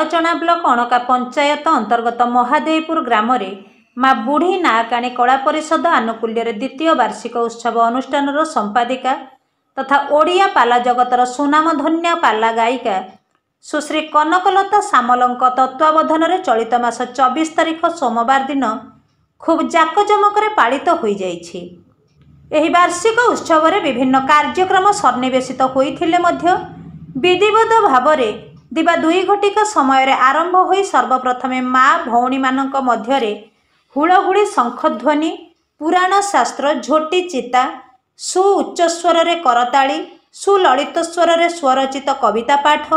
Badachana block अणका panchayat अंतर्गत महादेवपुर ग्राम माँ बुढ़ी नाकाणी कला परिषद आनुकूल्य द्वितीय वार्षिक उत्सव अनुष्ठान संपादिका तथा ओडिया पाला जगतर सुनामधन्य पाला गायिका सुश्री कनकलता सामल तत्वावधान में चलित मास 24 तारिख सोमवार दिन खूब जाकजमक पालित हो जाइछि। एही वार्षिक उत्सव में विभिन्न कार्यक्रम सन्निवेशित होइथिले मध्य विधिवत भाव दिवा 2 घटिका समय आरंभ हो सर्वप्रथमे माँ भौणी मानक मध्यरे हुड़हुड़ी शंखध्वनि पुराण शास्त्र झोटी चिता सु उच्च स्वर रे करताली सुललित स्वर रे स्वरचित कविता पाठ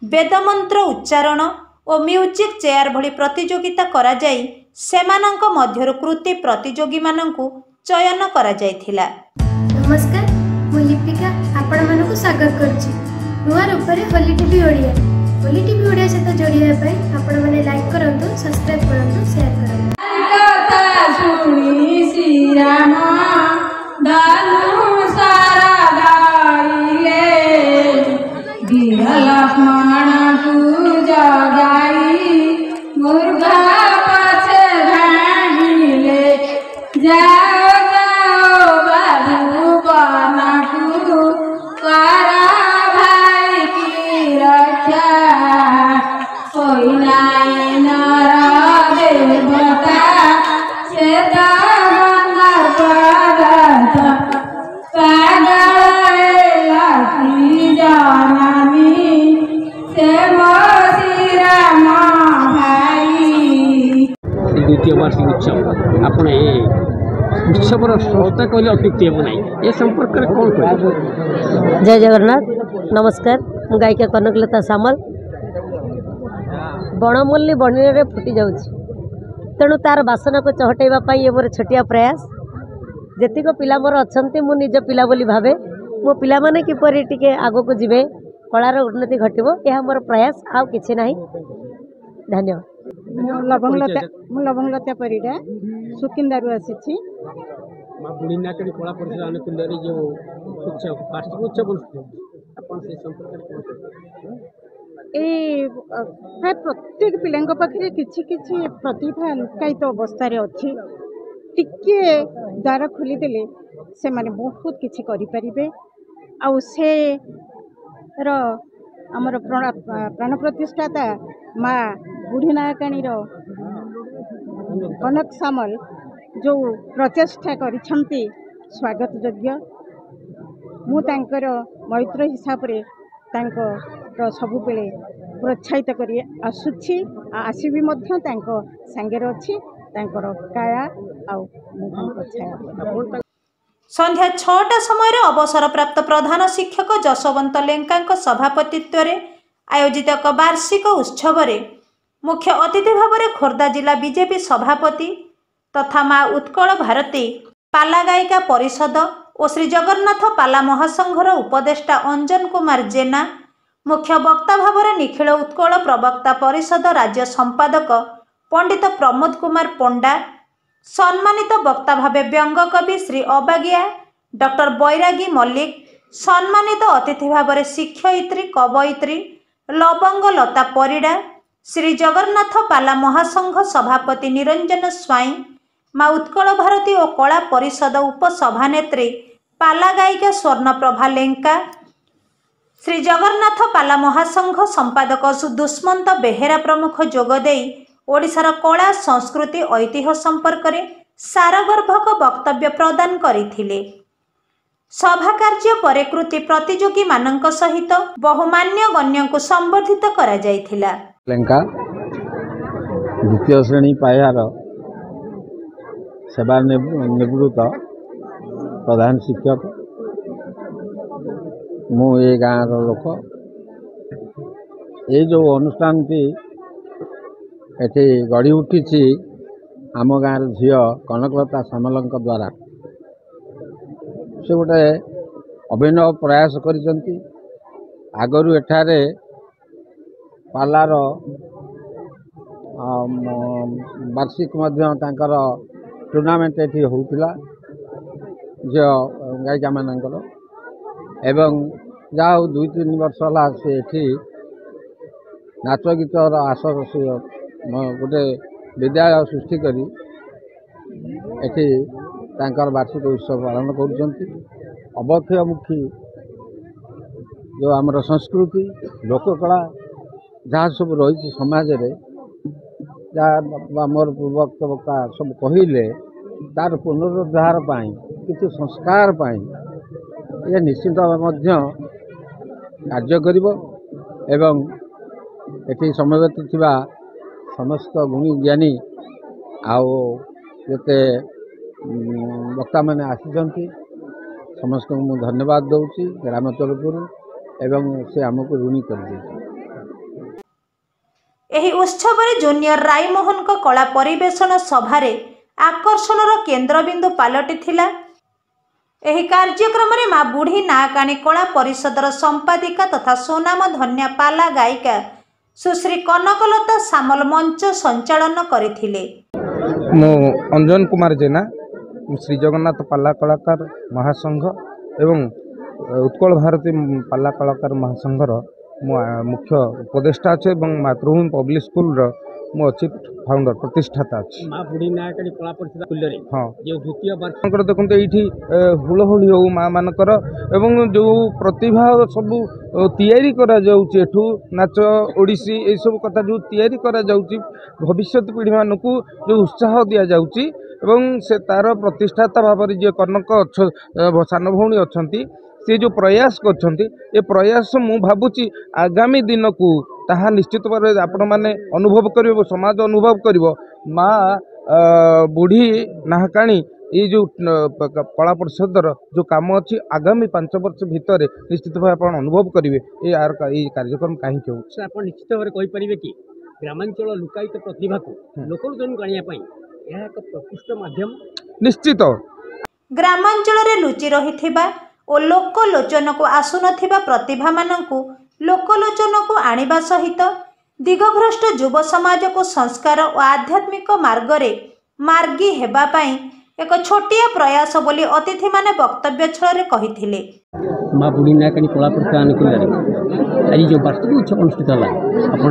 वेदमंत्र उच्चारण और म्यूजिक चेयर भली प्रतियोगिता करा जाई सेमानंक मध्यरु कृति प्रतियोगी मानंकु चयन करा जायथिला। नमस्कार, मु लिपिका आपण मानकु स्वागत करछि नुआ रूपरे होली टीवी ओडिया। होली टीवी ओडिया सहित जोड़िया पई आपण माने लाइक करंतु, सब्सक्राइब करंतु, शेयर करंतु। कथा सुनी श्री राम दानु सारा गाइले वीर लक्ष्मण पूजा गाई मुर्गा पाछे भागिले जाओ जाओ बाबू बनकु करा भाई की रक्षा कोई नाई नर देवता से दानर पदार्थ पागल लकी जाननी से मोसी राम भाई। द्वितीय वार्षिक उत्सव आपण ए उत्सवर संस्था कहले अत्युक्ति हेब नहीं ए संपर्क में कौन कह। जय जगन्नाथ, नमस्कार। मु गायिका कनकलता सामल। बणमल्ली बणीरे फुटी जाऊँगी तेणु तार बासना को चहटेवा ये मोर छोटिया प्रयास। जेतिक पिला मोर अच्छा मु निज पिला बोली भावे मो पिला माने किपरि टिके आगो को जिवे कलार उन्नति घटिबो यह मोर प्रयास आउ किछि नाही। धन्यवाद। मु लवंगलता परिडा सुकिंदारु आसी माँ बुढ़ी नाकाणी कला परिषद आनुकूल्य जो उत्सव वार्षिक उत्सव अपन से संपर्क प्राय प्रत्येक पिला पाखे किछि किछि प्रतिभा लुकायित अवस्था अच्छी टिके द्वार खोलीदेले से माने बहुत किछि करि परिबे। आउ से आमर प्राण प्रतिष्ठाता माँ बुढ़ी नाकाणी कनक सामल जो प्रचेष्टा करिछंती स्वागत योग्य। मु तांकर मैत्र हिसाब रे तांकर सबु बेले प्रोत्साहित करी आसुछि आसीबी मध्य तांको संगेर अछि तांकर काया आ छाया। संध्या 6टा समय अवसर प्राप्त प्रधान शिक्षक जशवंत लेंका सभापतित्व रे आयोजित एक वार्षिक उत्सव रे मुख्य अतिथि भाव में खोर्धा जिला बीजेपी सभापति तथा माँ उत्कल भारती पाला गायिका परिषद और श्री जगन्नाथ पाला महासंघर उपदेष्टा अंजन कुमार जेना मुख्य वक्ता भाव में निखिल उत्कल प्रवक्ता परिषद राज्य संपादक पंडित प्रमोद कुमार पंडा सम्मानित वक्ता भावे व्यंग कवि श्री अबागिया डॉक्टर बैरागी मल्लिक सम्मानित अतिथि भाव में शिक्षयित्री कवयित्री लवंग लता परिडा श्री जगन्नाथ पाला महासंघ सभापति निरंजन स्वाई माँ उत्कल भारती और कला परिषद उपसभानेत्री पाला गायिका स्वर्णप्रभा लेंका श्री जगन्नाथ पाला महासंघ संपादक दुष्मंत बेहेरा प्रमुख जोगदे ओडिशार कला संस्कृति ऐतिह्य संपर्क में सारगर्भक वक्तव्य प्रदान करथिले। सभा कार्य परे कृति प्रतियोगी मानक सहित बहुमान्य गण्य को संबर्धित करा जायथिला। लेंका द्वितीय श्रेणी पायार सेवा निवृत्त प्रधान शिक्षक मु ए गाँव लोक ये जो अनुष्ठान एठी गढ़ी उठी आम गाँव झील कनकलता सामल द्वारा से गोटे अभिनव प्रयास करिसंती। आगरू एठारे पालार वार्षिक टूर्नामेंट ये होता झील गायिका मानकर एवं जहाँ 2-3 वर्ष है से नाच गीतर आस गोटे विद्यालय सृष्टि करी एठी तांकर वार्षिक उत्सव पालन करुछंती। अबक्षयमुखी जो आमर संस्कृति लोककला जहाँ सब रही समाज रे मोर पूर्ववक्ता सब कहले तार पुनरुद्धार पाई किसी संस्कार पाई ये निश्चित कार्य करिवो एवं एठी समवेत थिबा समस्त गुणी ज्ञानी आओ जते वक्ता मैंने आसीचंती समस्त को धन्यवाद दउची ग्राम तरफरु एवं से आमको ऋणी कर दी। एही उत्सव रे जूनियर रायमोहन को कला परिवेषण सभारे आकर्षणर केन्द्रबिंदु पालटी थिला। एही कार्यक्रम रे मां बुढ़ी नाकाणी कला परिषदर संपादिका तथा सोनाम धन्या पाला गायिका सुश्री कनकलता सामल मंच संचालन करथिले। मो अंजन कुमार जेना श्री जगन्नाथ पाला कलाकार महासंघ एवं उत्कल भारती पाला कलाकार महासंघर मुख्य उपदेष्टा अच्छे मातृभूमि पब्लिक स्कूल मो अच्छी फाउंडर प्रतिष्ठाता अच्छी माँ बुढ़ी नायकाणी कला परिषद स्कूल हाँ जो द्वितीय वर्ष देखते ये हुलहुली हो माँ मानकर एवं जो प्रतिभा सब तैयारी करा जाउची एठू नाच ओडिसी ए सब कथा जो तैयारी करा जाउची भविष्यत पीढ़ी मानकू जो उत्साह दिया जाउची एवं से तार प्रतिष्ठाता भाव जे कनक सान भौणी अच्छी से जो प्रयास कर प्रयास मु भावुची आगामी दिन को ताहा निश्चित भाव आपण मैंने अनुभव कर समाज अनुभव कर माँ बुढ़ी नाहकाणी ये जो कला परिषदर जो काम अच्छी आगामी 5 वर्ष भितर निश्चित भाव आप अनुभव करेंगे ये कार्यक्रम कहीं हो निश्चित भाव कहीपर कि ग्रामांचल लुकायित प्रतिभा को लोकलोचन आने एक प्रकृष्ट माध्यम निश्चित ग्रामांचल रे लुचि रहिथिबा ओ लोकलोचन को आसुनथिबा प्रतिभा मानंकु लोकलोचन को आनिबा सहित दिगभ्रष्ट युव समाज को संस्कार और आध्यात्मिक मार्ग रे मार्गी हेबा पाई एक छोटिया प्रयास बोली अतिथि माने वक्तव्य छଳରେ कहिथिले। माँ बुढ़ी नायकाणी कला परिषद अनुकूल आज जो वार्षिक उत्सव अनुष्ठित है आप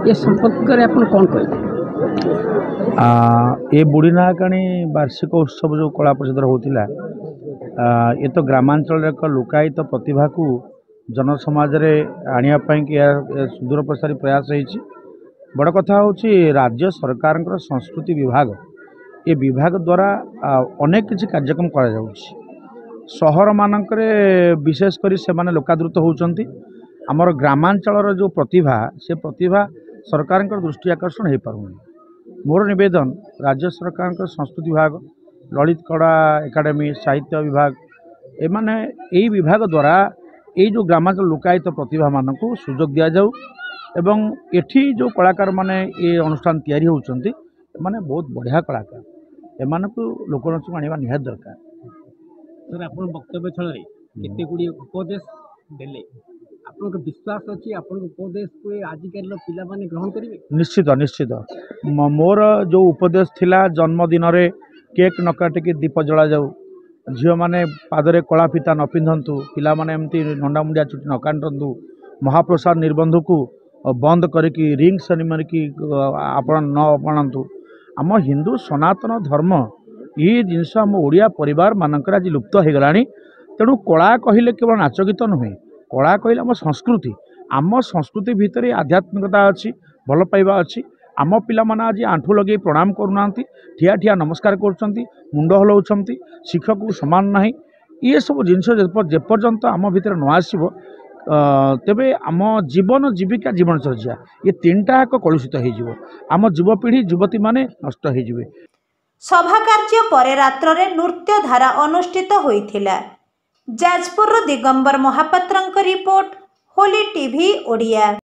ये संपर्क में आप कौन कहे ये बुढ़ी नायकाणी वार्षिक उत्सव जो कला परिषद होता ये तो ग्रामांचल एक लुकायित प्रतिभा को जनसमाज रे आनिया कि सुदूर प्रसारी प्रयास होती बड़ कथा हूँ राज्य सरकार संस्कृति विभाग ये विभाग द्वारा अनेक किसी कार्यक्रम करा सहर मानक विशेषकर से माने लोकादृत होती आमर ग्रामांचल जो प्रतिभा से प्रतिभा सरकार दृष्टि आकर्षण हो पारुनी। मोर निवेदन राज्य सरकार संस्कृति विभाग ललित कला एकाडेमी साहित्य विभाग एमाने यही विभाग द्वारा ये जो ग्रामांचल लुकायित प्रतिभा मानक सुजोग दि जाऊ एवं एठी जो कलाकार माने ये अनुष्ठान तैयारी होउचंती माने बहुत बढ़िया कलाकार एमानकु लोकलोचन आनिबा निहात दरकार। सर आप वक्तव्य छଳରେ केते गुडी उपदेश देले आपन विश्वास अच्छी आप उपदेश को आजिकल पिला माने ग्रहण करेंगे? निश्चित निश्चित मोर जो उपदेश थिला जन्मदिन रे केक न काटिकी दीप जला जाऊ झील मैंने पादरे कला फिता न पिंधतु पिला माने एमती नंडा मुंडिया चुटी न काटतु महाप्रसाद निर्बंध को बंद करिकी रिंग सेरेमनी की आपण न अपनातु आम हिंदू सनातन धर्म ये जिनस आम ओडिया परिवार मानकर आज लुप्त हो गलानी। तेणु कला कहले केवल नाच गीत नुहे कला कहले आम संस्कृति भितर आध्यात्मिकता अच्छी भल पाइबा अच्छी आम पिला माने आज आंठू लगे प्रणाम करूना ठिया ठिया नमस्कार करुँच मुंड हलाउं शिक्षक को सम्मान ना ये सब जिनस जेपर्यंत आम भितर न आसब तेबे आम जीवन जीविका जीवनचर्या ये तीनटा एक कलुषित हो आम युवपीढ़ी युवती माने नष्ट हो। सभा कार्य परे रात्र रे नृत्य धारा अनुष्ठित होइथिला। जाजपुर दिगंबर महापात्रंक रिपोर्ट होली टीवी ओडिया।